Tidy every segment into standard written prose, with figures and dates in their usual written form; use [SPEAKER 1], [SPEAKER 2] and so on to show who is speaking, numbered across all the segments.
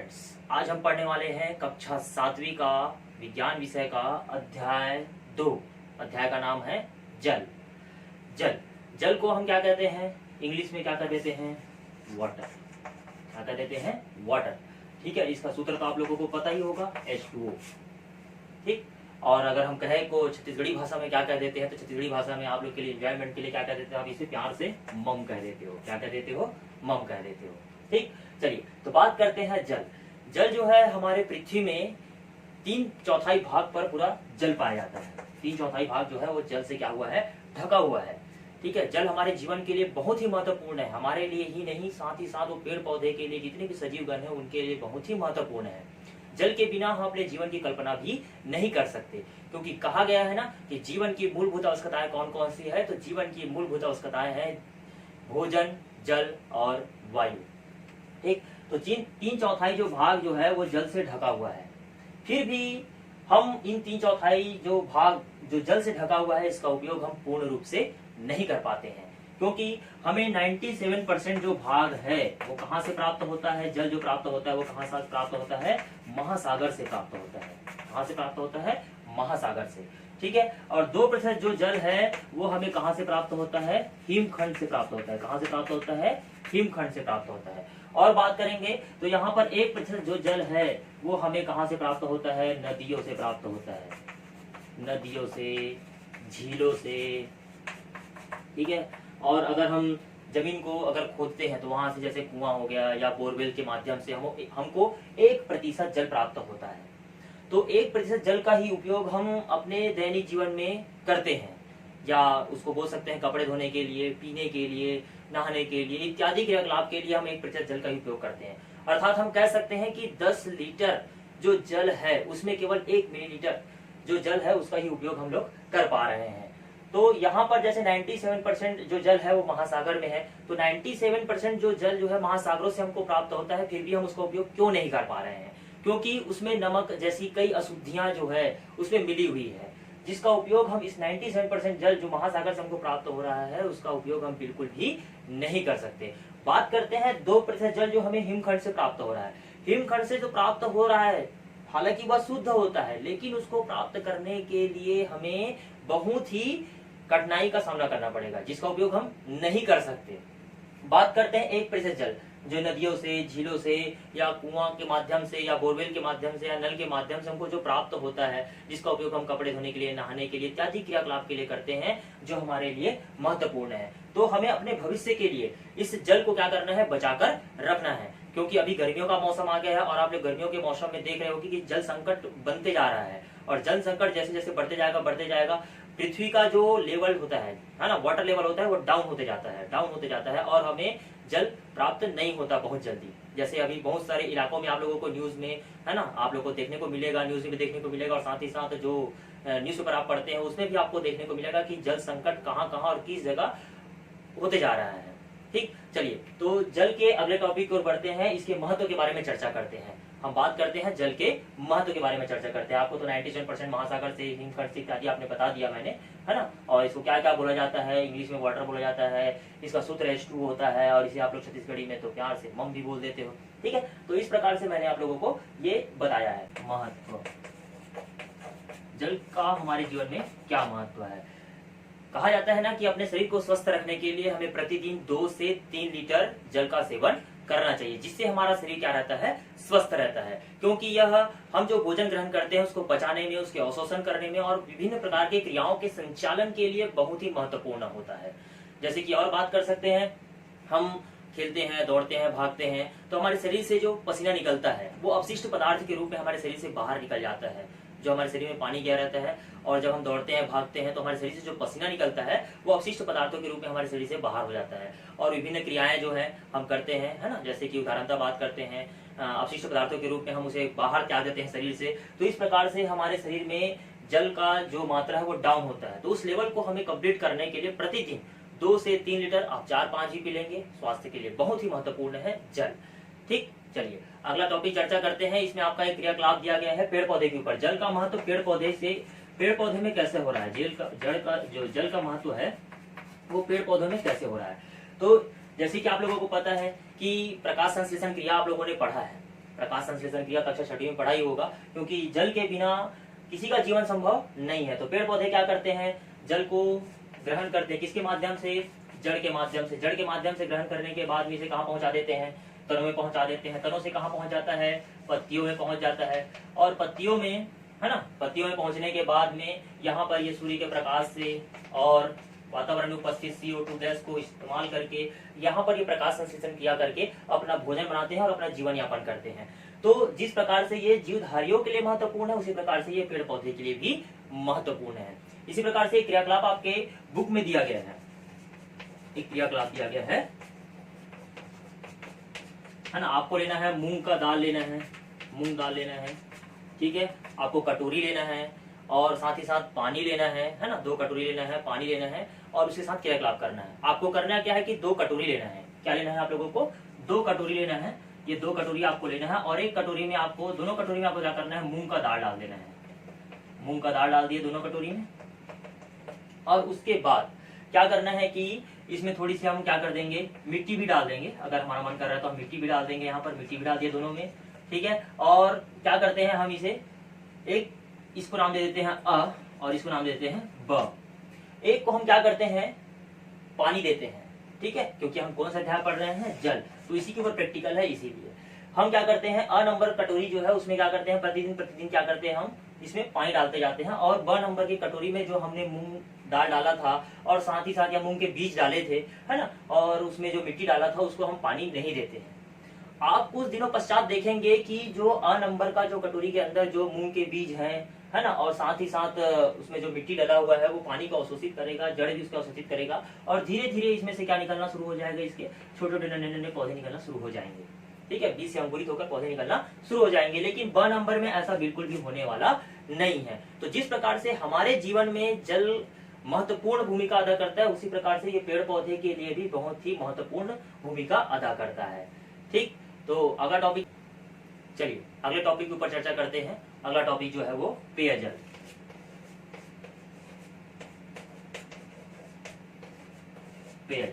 [SPEAKER 1] Students, आज हम पढ़ने वाले हैं कक्षा 7वीं का विज्ञान विषय का अध्याय 2। अध्याय का नाम है जल। जल जल को हम क्या कहते हैं? इंग्लिश में क्या कह देते हैं? वाटर। क्या कह देते हैं? वाटर। ठीक है, इसका सूत्र तो आप लोगों को पता ही होगा, H2O। ठीक, और अगर हम कहें को छत्तीसगढ़ी भाषा में क्या कह देते हैं, तो छत्तीसगढ़ी भाषा में आप लोग के लिए एंजॉयमेंट के लिए क्या कह देते हो? आप इसे प्यार से मम कह देते हो। क्या कह देते हो? मम कह देते हो। ठीक, चलिए तो बात करते हैं जल। जल जो है हमारे पृथ्वी में 3/4 भाग पर पूरा जल पाया जाता है। 3/4 भाग जो है वो जल से क्या हुआ है? ढका हुआ है। ठीक है, जल हमारे जीवन के लिए बहुत ही महत्वपूर्ण है। हमारे लिए ही नहीं, साथ ही साथ वो पेड़ पौधे के लिए, जितने भी सजीव गण है उनके लिए बहुत ही महत्वपूर्ण है। जल के बिना हम अपने जीवन की कल्पना भी नहीं कर सकते, क्योंकि कहा गया है ना कि जीवन की मूलभूत आवश्यकताएं कौन कौन सी है। तो जीवन की मूलभूत आवश्यकताएं हैं भोजन, जल और वायु। ठीक, तो 3/4 जो भाग जो है वो जल से ढका हुआ है। फिर भी हम इन 3/4 जो भाग जो जल से ढका हुआ है, इसका उपयोग हम पूर्ण रूप से नहीं कर पाते हैं, क्योंकि हमें 97% जो भाग है वो कहाँ से प्राप्त होता है? जल जो प्राप्त होता है वो कहाँ से प्राप्त होता है? महासागर से प्राप्त होता है। कहाँ से प्राप्त होता है? महासागर से। ठीक है, और 2% जो जल है वो हमें कहाँ से प्राप्त होता है? हिमखंड से प्राप्त होता है। कहाँ से प्राप्त होता है? हिमखंड से प्राप्त होता है। और बात करेंगे तो यहाँ पर 1% जो जल है वो हमें कहाँ से प्राप्त होता है? नदियों से प्राप्त होता है। नदियों से, झीलों से। ठीक है, और अगर हम जमीन को अगर खोदते हैं तो वहां से जैसे कुआं हो गया या बोरवेल के माध्यम से हमको 1% जल प्राप्त होता है। तो 1% जल का ही उपयोग हम अपने दैनिक जीवन में करते हैं, या उसको बोल सकते हैं कपड़े धोने के लिए, पीने के लिए, नहाने के लिए, इत्यादि क्रियाकलाप के लिए हम 1% जल का ही उपयोग करते हैं। अर्थात हम कह सकते हैं कि 10 लीटर जो जल है उसमें केवल 1 मिलीलीटर जो जल है उसका ही उपयोग हम लोग कर पा रहे हैं। तो यहाँ पर जैसे 97% जो जल है वो महासागर में है, तो 97% जो जल जो है महासागरों से हमको प्राप्त होता है, फिर भी हम उसका उपयोग क्यों नहीं कर पा रहे हैं? क्योंकि उसमें नमक जैसी कई अशुद्धियां जो है उसमें मिली हुई है, जिसका उपयोग हम इस 97% जल जो महासागर से हमको प्राप्त हो रहा है उसका उपयोग हम बिल्कुल भी नहीं कर सकते। बात करते हैं 2% जल जो हमें हिमखंड से प्राप्त हो रहा है। हिमखंड से जो प्राप्त हो रहा है हालांकि वह शुद्ध होता है, लेकिन उसको प्राप्त करने के लिए हमें बहुत ही कठिनाई का सामना करना पड़ेगा, जिसका उपयोग हम नहीं कर सकते। बात करते हैं 1% जल जो नदियों से, झीलों से, या कुआं के माध्यम से, या बोरवेल के माध्यम से, या नल के माध्यम से हमको जो प्राप्त होता है, जिसका उपयोग हम कपड़े धोने के लिए, नहाने के लिए, इत्यादि क्रियाकलाप के लिए करते हैं, जो हमारे लिए महत्वपूर्ण है। तो हमें अपने भविष्य के लिए इस जल को क्या करना है? बचाकर रखना है, क्योंकि अभी गर्मियों का मौसम आ गया है और आप लोग गर्मियों के मौसम में देख रहे हो कि जल संकट बनते जा रहा है, और जल संकट जैसे जैसे बढ़ते जाएगा पृथ्वी का जो लेवल होता है ना, वाटर लेवल होता है, वो डाउन होते जाता है और हमें जल प्राप्त नहीं होता बहुत जल्दी। जैसे अभी बहुत सारे इलाकों में आप लोगों को न्यूज में है ना, आप लोगों को देखने को मिलेगा, न्यूज में देखने को मिलेगा, और साथ ही साथ जो न्यूज पेपर आप पढ़ते हैं उसमें भी आपको देखने को मिलेगा कि जल संकट कहाँ कहाँ और किस जगह होते जा रहा है। ठीक, चलिए तो जल के अगले टॉपिक की ओर बढ़ते हैं, इसके महत्व के बारे में चर्चा करते हैं। हम बात करते हैं जल के महत्व के बारे में चर्चा करते हैं। आपको तो 97% महासागर से, हिमखंड से इत्यादि आपने बता दिया मैंने, है ना। और इसको क्या क्या बोला जाता है? इंग्लिश में वाटर बोला जाता है, इसका सूत्र H2 होता है, और इसे आप लोग छत्तीसगढ़ी में तो प्यार से मम भी बोल देते हो। ठीक है, तो इस प्रकार से मैंने आप लोगों को ये बताया है महत्व। जल का हमारे जीवन में क्या महत्व है? कहा जाता है ना कि अपने शरीर को स्वस्थ रखने के लिए हमें प्रतिदिन 2 से 3 लीटर जल का सेवन करना चाहिए, जिससे हमारा शरीर क्या रहता है? स्वस्थ रहता है। क्योंकि यह हम जो भोजन ग्रहण करते हैं उसको पचाने में, उसके अवशोषण करने में और विभिन्न प्रकार के क्रियाओं के संचालन के लिए बहुत ही महत्वपूर्ण होता है। जैसे कि और बात कर सकते हैं, हम खेलते हैं, दौड़ते हैं, भागते हैं, तो हमारे शरीर से जो पसीना निकलता है वो अपशिष्ट पदार्थ के रूप में हमारे शरीर से बाहर निकल जाता है, जो हमारे शरीर में पानी गया रहता है। और जब हम दौड़ते हैं, भागते हैं, तो हमारे शरीर से जो पसीना निकलता है वो अपशिष्ट पदार्थों के रूप में हमारे शरीर से बाहर हो जाता है। और विभिन्न क्रियाएं जो है हम करते हैं, है ना, जैसे कि उदाहरणतः बात करते हैं, अपशिष्ट पदार्थों के रूप में हम उसे बाहर त्याग देते हैं शरीर से। तो इस प्रकार से हमारे शरीर में जल का जो मात्रा है वो डाउन होता है। तो उस लेवल को हमें कंप्लीट करने के लिए प्रतिदिन 2 से 3 लीटर, आप 4-5 ही पी लेंगे, स्वास्थ्य के लिए बहुत ही महत्वपूर्ण है जल। ठीक, चलिए अगला टॉपिक चर्चा करते हैं। इसमें आपका एक क्रियाकलाप दिया गया है पेड़ पौधे के ऊपर। जल का महत्व पेड़ पौधे में कैसे हो रहा है? जल का महत्व है वो पेड़ पौधों में कैसे हो रहा है? तो जैसे कि आप लोगों को पता है कि प्रकाश संश्लेषण क्रिया आप लोगों ने पढ़ा है, प्रकाश संश्लेषण क्रिया कक्षा छठी में पढ़ा ही होगा, क्योंकि जल के बिना किसी का जीवन संभव नहीं है। तो पेड़ पौधे क्या करते हैं, जल को ग्रहण करते हैं, किसके माध्यम से, जड़ के माध्यम से। जड़ के माध्यम से ग्रहण करने के बाद में इसे कहाँ पहुंचा देते हैं, तनों में पहुंचा देते हैं। तनों से कहाँ पहुंच जाता है, पत्तियों में पहुंच जाता है। और पत्तियों में, है ना, पत्तियों में पहुंचने के बाद में यहाँ पर ये सूर्य के प्रकाश से और वातावरण में उपस्थित CO2 गैस को इस्तेमाल करके यहाँ पर ये प्रकाश संश्लेषण किया करके अपना भोजन बनाते हैं और अपना जीवन यापन करते हैं। तो जिस प्रकार से ये जीवधारियों के लिए महत्वपूर्ण है, उसी प्रकार से ये पेड़ पौधे के लिए भी महत्वपूर्ण है। इसी प्रकार से क्रियाकलाप आपके बुक में दिया गया है, एक क्रियाकलाप दिया गया है ना। आपको लेना है मूंग का दाल लेना है, मूंग दाल लेना है, ठीक है। आपको कटोरी लेना है और साथ ही साथ पानी लेना है ना, 2 कटोरी लेना है, पानी लेना है और उसके साथ क्रियाकलाप करना है। आपको करना क्या है कि 2 कटोरी लेना है। क्या लेना है आप लोगों को, 2 कटोरी लेना है। ये 2 कटोरी आपको लेना है और एक कटोरी में आपको, दोनों कटोरी में आपको क्या करना है, मूंग का दाल डाल देना है। मूंग का दाल डाल दिए दोनों कटोरी में। और उसके बाद क्या करना है कि इसमें थोड़ी सी हम क्या कर देंगे, मिट्टी भी डाल देंगे। अगर हमारा मन कर रहा है तो हम मिट्टी भी डाल देंगे, यहाँ पर मिट्टी भी डाल दिए दोनों में, ठीक है। और क्या करते हैं हम इसे, एक इसको नाम दे देते हैं अ और इसको नाम देते हैं ब। एक को हम क्या करते हैं, पानी देते हैं, ठीक है, क्योंकि हम कौन सा अध्याय पढ़ रहे हैं, जल। तो इसी के ऊपर प्रैक्टिकल है, इसीलिए हम क्या करते हैं, अ नंबर कटोरी जो है उसमें क्या करते हैं, प्रतिदिन क्या करते हैं, हम इसमें पानी डालते जाते हैं। और ब नंबर की कटोरी में जो हमने मूंग दाल डाला था और साथ ही साथ या मूंग के बीज डाले थे, है ना, और उसमें जो मिट्टी डाला था उसको हम पानी नहीं देते हैं। आप कुछ दिनों पश्चात देखेंगे कि जो अ नंबर का जो कटोरी के अंदर जो मूंग के बीज है ना, और साथ ही साथ उसमें जो मिट्टी डला हुआ है वो पानी को अवशोषित करेगा, जड़ भी उसको अवशोषित करेगा और धीरे धीरे इसमें से क्या निकलना शुरू हो जाएगा, इसके छोटे छोटे नन्हे नन्हे पौधे निकलना शुरू हो जाएंगे, ठीक है। बीज से अंकुरित होकर पौधे निकलना शुरू हो जाएंगे। लेकिन ब नंबर में ऐसा बिल्कुल भी होने वाला नहीं है। तो जिस प्रकार से हमारे जीवन में जल महत्वपूर्ण भूमिका अदा करता है, उसी प्रकार से ये पेड़ पौधे के लिए भी बहुत ही महत्वपूर्ण भूमिका अदा करता है, ठीक। तो अगला टॉपिक, चलिए अगले टॉपिक के ऊपर चर्चा करते हैं। अगला टॉपिक जो है वो पेयजल। पेयजल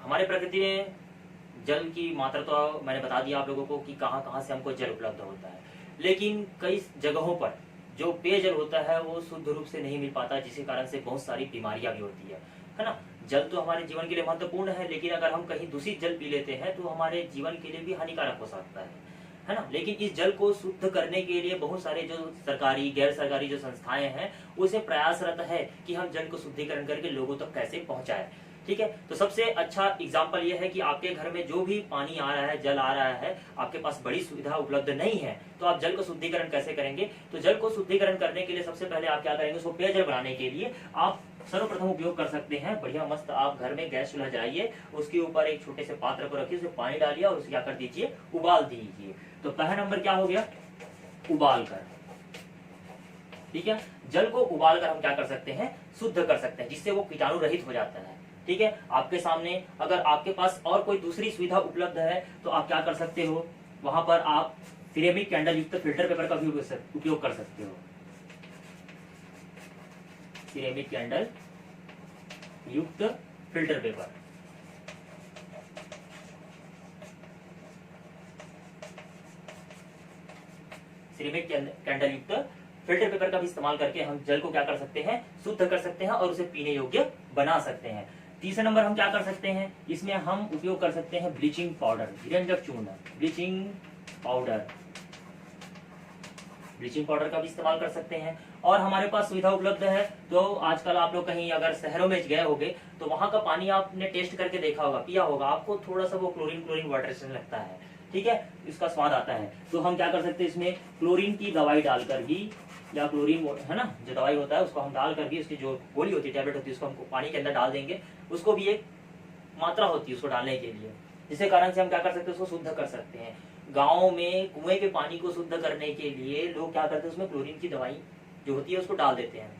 [SPEAKER 1] हमारे प्रकृति में जल की मात्रा तो मैंने बता दिया आप लोगों को कि कहाँ कहाँ से हमको जल उपलब्ध होता है, लेकिन कई जगहों पर जो पेयजल होता है वो शुद्ध रूप से नहीं मिल पाता, जिसके कारण से बहुत सारी बीमारियां भी होती है ना। जल तो हमारे जीवन के लिए महत्वपूर्ण है, लेकिन अगर हम कहीं दूषित जल पी लेते हैं तो हमारे जीवन के लिए भी हानिकारक हो सकता है ना। लेकिन इस जल को शुद्ध करने के लिए बहुत सारे जो सरकारी गैर सरकारी जो संस्थाएं हैं उसे प्रयासरत है कि हम जल को शुद्धिकरण करके लोगों तक कैसे पहुंचाएं, ठीक है। तो सबसे अच्छा एग्जाम्पल ये है कि आपके घर में जो भी पानी आ रहा है, जल आ रहा है, आपके पास बड़ी सुविधा उपलब्ध नहीं है, तो आप जल को शुद्धिकरण कैसे करेंगे। तो जल को शुद्धिकरण करने के लिए सबसे पहले आप क्या करेंगे, उसको पेयजल बनाने के लिए आप सर्वप्रथम उपयोग कर सकते हैं, बढ़िया मस्त आप घर में गैस चूल्हा जलाइए, उसके ऊपर एक छोटे से पात्र को रखिए, उसमें पानी डालिए और उसे क्या कर दीजिए, उबाल दीजिए। तो पहला नंबर क्या हो गया, उबाल कर, ठीक है। जल को उबाल कर हम क्या कर सकते हैं, शुद्ध कर सकते हैं, जिससे वो कीटाणु रहित हो जाता है, ठीक है। आपके सामने अगर आपके पास और कोई दूसरी सुविधा उपलब्ध है तो आप क्या कर सकते हो, वहां पर आप सिरेमिक कैंडल युक्त फिल्टर पेपर का भी उपयोग कर सकते हो। सिरेमिक कैंडल युक्त फिल्टर पेपर, सिरेमिक कैंडल युक्त फिल्टर पेपर का भी इस्तेमाल करके हम जल को क्या कर सकते हैं, शुद्ध कर सकते हैं और उसे पीने योग्य बना सकते हैं। तीसरा नंबर हम क्या कर सकते हैं, इसमें हम उपयोग कर सकते हैं ब्लीचिंग पाउडर, विरंजक चूर्ण, ब्लीचिंग पाउडर, ब्लीचिंग पाउडर का भी इस्तेमाल कर सकते हैं। और हमारे पास सुविधा उपलब्ध है, तो आजकल आप लोग कहीं अगर शहरों में गए होंगे तो वहां का पानी आपने टेस्ट करके देखा होगा, पिया होगा, आपको थोड़ा सा वो क्लोरीन वाटर जैसा लगता है, ठीक है, इसका स्वाद आता है। तो हम क्या कर सकते हैं, इसमें क्लोरीन की दवाई डालकर भी, या क्लोरीन है ना जो दवाई होता है उसको हम डालकर भी, उसकी जो गोली होती है, टैबलेट होती है, उसको हमको पानी के अंदर डाल देंगे, उसको भी एक मात्रा होती है उसको डालने के लिए, जिसके कारण से हम क्या कर सकते हैं, उसको शुद्ध कर सकते हैं। गाँव में कुएं के पानी को शुद्ध करने के लिए लोग क्या करते हैं, उसमें क्लोरीन की दवाई जो होती है उसको डाल देते हैं,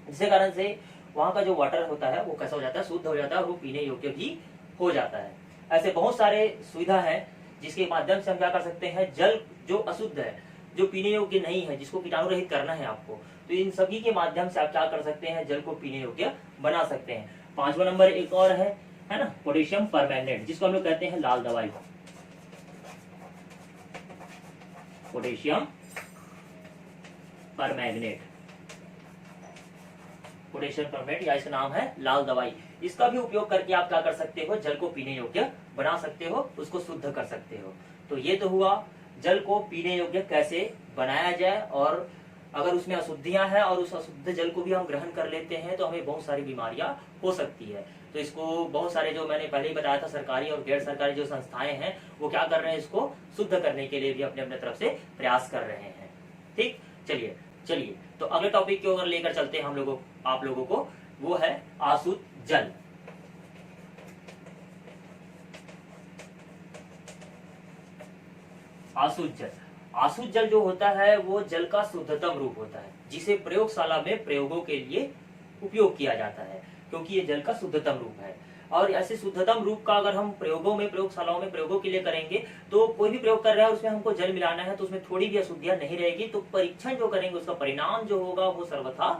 [SPEAKER 1] जिसके कारण से वहाँ का जो वाटर होता है वो कैसा हो जाता है, शुद्ध हो जाता है और वो पीने योग्य भी हो जाता है। ऐसे बहुत सारे सुविधा है जिसके माध्यम से हम क्या कर सकते हैं, जल जो अशुद्ध है, जो पीने योग्य नहीं है, जिसको कीटाणु रहित करना है आपको, तो इन सभी के माध्यम से आप क्या कर सकते हैं, जल को पीने योग्य बना सकते हैं। 5वां नंबर एक और है ना, पोटेशियम परमैंगनेट, जिसको हम लोग कहते हैं लाल दवाई, पोटेशियम परमैंगनेट, पोटेशियम परमैंगनेट या इसका नाम है लाल दवाई। इसका भी उपयोग करके आप क्या कर सकते हो, जल को पीने योग्य बना सकते हो, उसको शुद्ध कर सकते हो। तो ये तो हुआ जल को पीने योग्य कैसे बनाया जाए, और अगर उसमें अशुद्धियां हैं और उस अशुद्ध जल को भी हम ग्रहण कर लेते हैं तो हमें बहुत सारी बीमारियां हो सकती है। तो इसको बहुत सारे, जो मैंने पहले ही बताया था, सरकारी और गैर सरकारी जो संस्थाएं हैं वो क्या कर रहे हैं, इसको शुद्ध करने के लिए भी अपने अपने तरफ से प्रयास कर रहे हैं। ठीक, चलिए चलिए तो अगले टॉपिक की ओर लेकर चलते हैं आप लोगों को, वो है अशुद्ध जल। अशुद्ध जल, अशुद्ध जल जो होता है वो जल का शुद्धतम रूप होता है, जिसे प्रयोगशाला में प्रयोगों के लिए उपयोग किया जाता है, क्योंकि ये जल का शुद्धतम रूप है। और ऐसे शुद्धतम रूप का अगर हम प्रयोगों में, प्रयोगशालाओं में प्रयोगों के लिए करेंगे, तो कोई भी प्रयोग कर रहा है उसमें हमको जल मिलाना है तो उसमें थोड़ी भी अशुद्धियां नहीं रहेगी, तो परीक्षण जो करेंगे उसका परिणाम जो होगा वो सर्वथा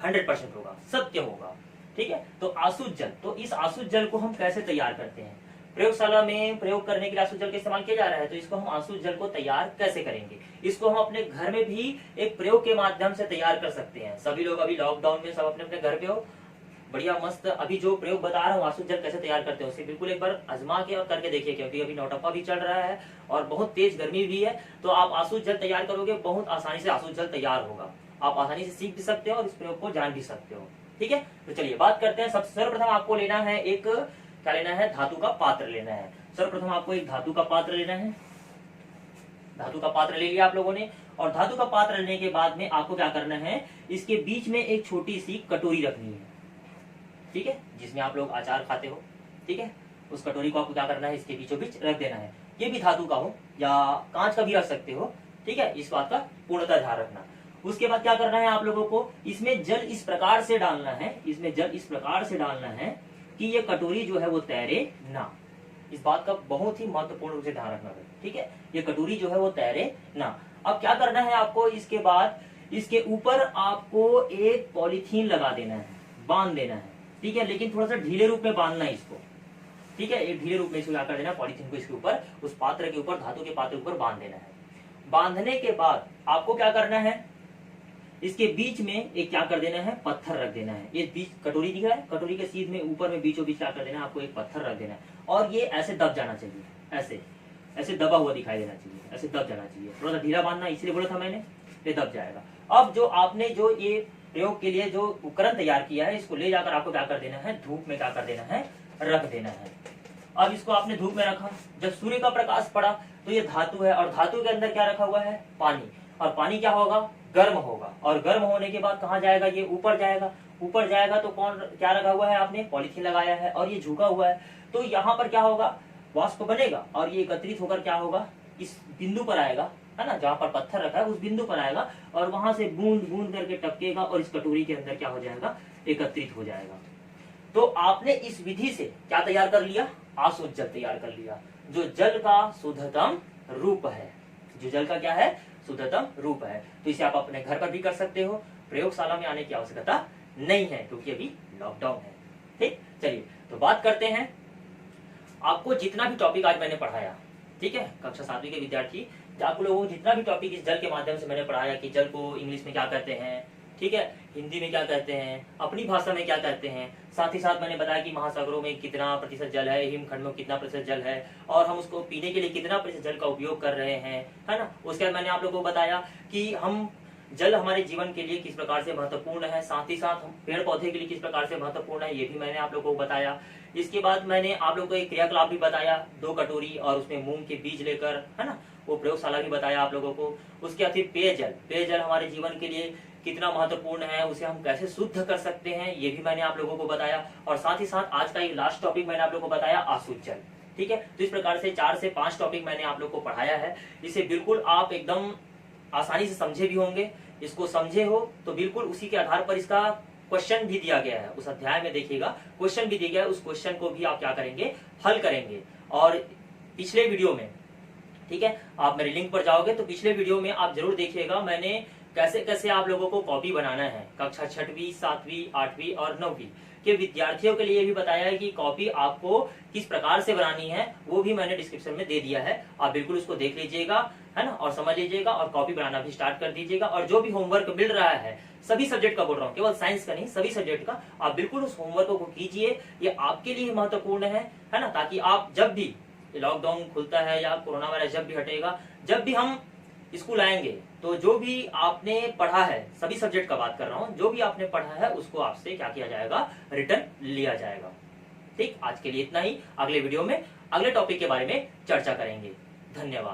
[SPEAKER 1] 100% होगा, सत्य होगा। ठीक है, तो अशुद्ध जल, तो इस अशुद्ध जल को हम कैसे तैयार करते हैं, प्रयोगशाला में प्रयोग करने के लिए अशुद्ध जल का इस्तेमाल किया जा रहा है, तो इसको हम अशुद्ध जल को तैयार कैसे करेंगे, इसको हम अपने घर में भी एक प्रयोग के माध्यम से तैयार कर सकते हैं। सभी लोग अभी लॉकडाउन में सब अपने अपने घर पे हो, बढ़िया मस्त, अभी जो प्रयोग बता रहा हूँ अशुद्ध जल कैसे तैयार करते हैं उसे बिल्कुल एक बार आजमा के और करके देखिए, क्योंकि अभी नौटप्पा भी चल रहा है और बहुत तेज गर्मी भी है, तो आप अशुद्ध जल तैयार करोगे, बहुत आसानी से अशुद्ध जल तैयार होगा, आप आसानी से सीख भी सकते हो और इस प्रयोग को जान भी सकते हो। ठीक है, तो चलिए बात करते हैं। सबसे सर्वप्रथम आपको लेना है एक, क्या लेना है, धातु का पात्र लेना है। सर्वप्रथम आपको एक धातु का पात्र लेना है, धातु का पात्र ले लिया आप लोगों ने, और धातु का पात्र लेने के बाद में आपको क्या करना है, इसके बीच में एक छोटी सी कटोरी रखनी है। ठीक है, जिसमें आप लोग अचार खाते हो, ठीक है, उस कटोरी को आपको क्या करना है, इसके बीचों बीच रख देना है। ये भी धातु का हो या कांच का भी रख सकते हो, ठीक है, इस बात का पूर्णतः ध्यान रखना। उसके बाद क्या करना है आप लोगों को, इसमें जल इस प्रकार से डालना है, इसमें जल इस प्रकार से डालना है कि ये कटोरी जो है वो तैरे ना, इस बात का बहुत ही महत्वपूर्ण रूप से ध्यान रखना है। ठीक है, ये कटोरी जो है वो तैरे ना। अब क्या करना है आपको, इसके बाद इसके ऊपर आपको एक पॉलीथीन लगा देना है, बांध देना है। ठीक है, लेकिन थोड़ा सा ढीले रूप में बांधना है इसको। ठीक है, एक ढीले रूप में इसको क्या कर देना, पॉलीथीन को इसके ऊपर, उस पात्र के ऊपर, धातु के पात्र के ऊपर बांध देना है। बांधने के बाद आपको क्या करना है, इसके बीच में एक क्या कर देना है, पत्थर रख देना है। ये बीच कटोरी दिख रहा है, कटोरी के सीध में ऊपर में बीचों बीच क्या कर देना है, आपको एक पत्थर रख देना है, और ये ऐसे दब जाना चाहिए, ऐसे ऐसे दबा हुआ दिखाई देना चाहिए, ऐसे दब जाना चाहिए। थोड़ा सा ढीला बांधना, इसलिए बोला था मैंने, ये दब जाएगा। अब जो आपने जो ये प्रयोग के लिए जो उपकरण तैयार किया है, इसको ले जाकर आपको क्या कर देना है, धूप में क्या कर देना है, रख देना है। अब इसको आपने धूप में रखा, जब सूर्य का प्रकाश पड़ा तो ये धातु है, और धातु के अंदर क्या रखा हुआ है, पानी, और पानी क्या होगा, गर्म होगा, और गर्म होने के बाद कहाँ जाएगा, ये ऊपर जाएगा। ऊपर जाएगा तो कौन क्या रखा हुआ है, आपने पॉलीथीन लगाया है और ये झुका हुआ है, तो यहाँ पर क्या होगा, वाष्प बनेगा, और ये एकत्रित होकर क्या होगा, इस बिंदु पर आएगा, है ना, जहां पर पत्थर रखा है उस बिंदु पर आएगा, और वहां से बूंद बूंद करके टपकेगा और इस कटोरी के अंदर क्या हो जाएगा, एकत्रित हो जाएगा। तो आपने इस विधि से क्या तैयार कर लिया, अशुद्ध जल तैयार कर लिया, जो जल का शुद्धतम रूप है, जो जल का क्या है, शुद्धतम रूप है। तो इसे आप अपने घर पर भी कर सकते हो, प्रयोगशाला में आने की आवश्यकता नहीं है, क्योंकि अभी लॉकडाउन है। ठीक, चलिए तो बात करते हैं, आपको जितना भी टॉपिक आज मैंने पढ़ाया, ठीक है, कक्षा 7वीं के विद्यार्थी, आप लोगों को जितना भी टॉपिक इस जल के माध्यम से मैंने पढ़ाया, कि जल को इंग्लिश में क्या कहते हैं, ठीक है, हिंदी में क्या कहते हैं, अपनी भाषा में क्या कहते हैं, साथ ही साथ मैंने बताया कि महासागरों में कितना प्रतिशत जल है, हिमखंड में कितना प्रतिशत जल है, और हम उसको पीने के लिए कितना प्रतिशत जल का उपयोग कर रहे हैं, है ना। उसके बाद मैंने आप लोगों को बताया कि हम जल हमारे जीवन के लिए किस प्रकार से महत्वपूर्ण है, साथ ही साथ हम पेड़ पौधे के लिए किस प्रकार से महत्वपूर्ण है, ये भी मैंने आप लोगों को बताया। इसके बाद मैंने आप लोगों को एक क्रियाकलाप भी बताया, 2 कटोरी और उसमें मूंग के बीज लेकर, है ना, वो प्रयोगशाला भी बताया आप लोगों को। उसके बाद फिर पेयजल, पेयजल हमारे जीवन के लिए कितना महत्वपूर्ण है, उसे हम कैसे शुद्ध कर सकते हैं, ये भी मैंने आप लोगों को बताया। और साथ ही साथ आज का एक लास्ट टॉपिक मैंने आप लोगों को बताया, अशुद्ध जल। ठीक है, तो इस प्रकार से 4 से 5 टॉपिक मैंने आप लोग को पढ़ाया है। इसे बिल्कुल आप एकदम आसानी से समझे भी होंगे, इसको समझे हो तो बिल्कुल उसी के आधार पर इसका क्वेश्चन भी दिया गया है, उस अध्याय में देखिएगा क्वेश्चन भी दिया गया है, उस क्वेश्चन को भी आप क्या करेंगे, हल करेंगे। और पिछले वीडियो में, ठीक है, आप मेरे लिंक पर जाओगे तो पिछले वीडियो में आप जरूर देखिएगा मैंने कैसे कैसे आप लोगों को कॉपी बनाना है, कक्षा 6वीं 7वीं 8वीं और 9वीं, कि विद्यार्थियों के लिए भी बताया है कि कॉपी आपको किस प्रकार से बनानी है, वो भी मैंने डिस्क्रिप्शन में दे दिया है। आप बिल्कुल उसको देख लीजिएगा, है ना, और समझ लीजिएगा और कॉपी बनाना भी स्टार्ट कर दीजिएगा। और जो भी होमवर्क मिल रहा है, सभी सब्जेक्ट का बोल रहा हूँ, केवल साइंस का नहीं, सभी सब्जेक्ट का, आप बिल्कुल उस होमवर्क को कीजिए। ये आपके लिए महत्वपूर्ण है ना, ताकि आप जब भी लॉकडाउन खुलता है या कोरोना वायरस जब भी हटेगा, जब भी हम स्कूल आएंगे, तो जो भी आपने पढ़ा है, सभी सब्जेक्ट का बात कर रहा हूँ, जो भी आपने पढ़ा है उसको आपसे क्या किया जाएगा, रिटर्न लिया जाएगा। ठीक, आज के लिए इतना ही। अगले वीडियो में अगले टॉपिक के बारे में चर्चा करेंगे। धन्यवाद।